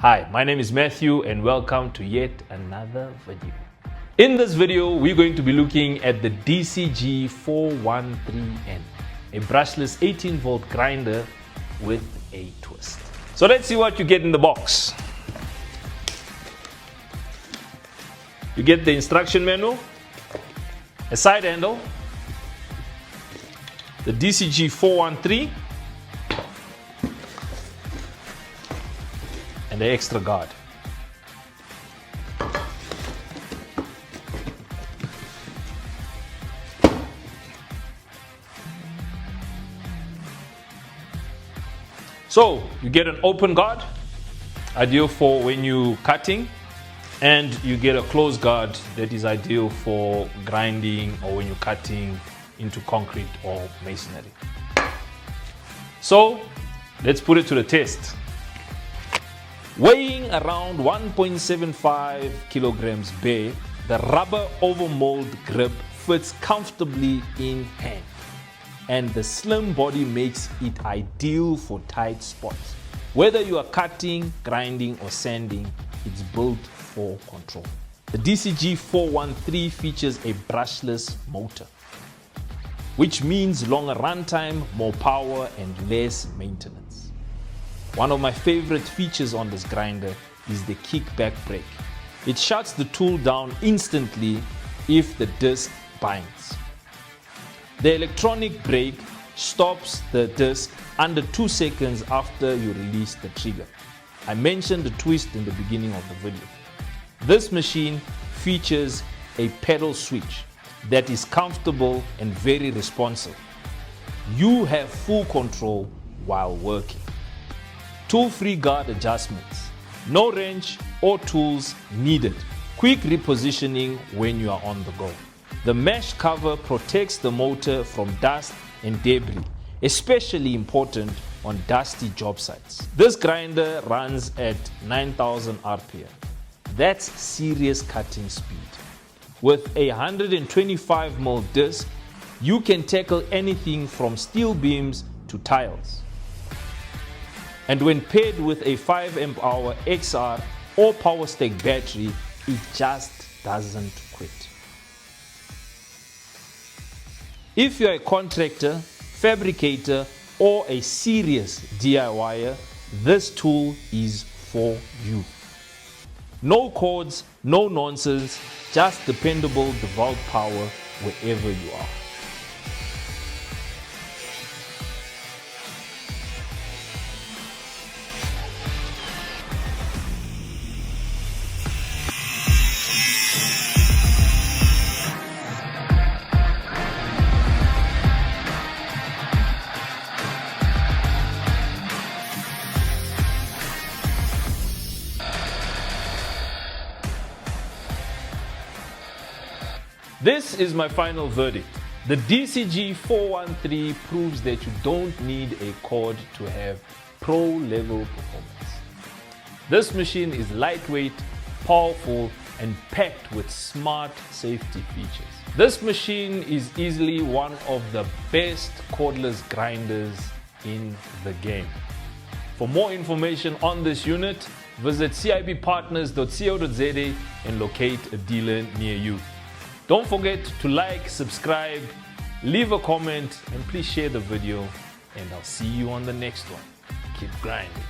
Hi, my name is Matthew and welcome to yet another video. In this video, we're going to be looking at the DCG413N, a brushless 18-volt grinder with a twist. So let's see what you get in the box. You get the instruction manual, a side handle, the DCG413, and the extra guard. So you get an open guard, ideal for when you're cutting, and you get a closed guard that is ideal for grinding or when you're cutting into concrete or masonry. So let's put it to the test. Weighing around 1.75 kilograms bare, the rubber overmold grip fits comfortably in hand, and the slim body makes it ideal for tight spots. Whether you are cutting, grinding or sanding, it's built for control. The DCG413 features a brushless motor, which means longer runtime, more power and less maintenance. One of my favorite features on this grinder is the kickback brake. It shuts the tool down instantly if the disc binds. The electronic brake stops the disc under 2 seconds after you release the trigger. I mentioned the twist in the beginning of the video. This machine features a pedal switch that is comfortable and very responsive. You have full control while working. Tool-free guard adjustments. No wrench or tools needed. Quick repositioning when you are on the go. The mesh cover protects the motor from dust and debris, especially important on dusty job sites. This grinder runs at 9,000 RPM. That's serious cutting speed. With a 125mm disc, you can tackle anything from steel beams to tiles. And when paired with a 5Ah XR or power stack battery, it just doesn't quit. If you're a contractor, fabricator, or a serious DIYer, this tool is for you. No cords, no nonsense, just dependable DeWalt power wherever you are. This is my final verdict. The DCG413 proves that you don't need a cord to have pro-level performance. This machine is lightweight, powerful, and packed with smart safety features. This machine is easily one of the best cordless grinders in the game. For more information on this unit, visit cibpartners.co.za and locate a dealer near you. Don't forget to like, subscribe, leave a comment, and please share the video. And I'll see you on the next one. Keep grinding.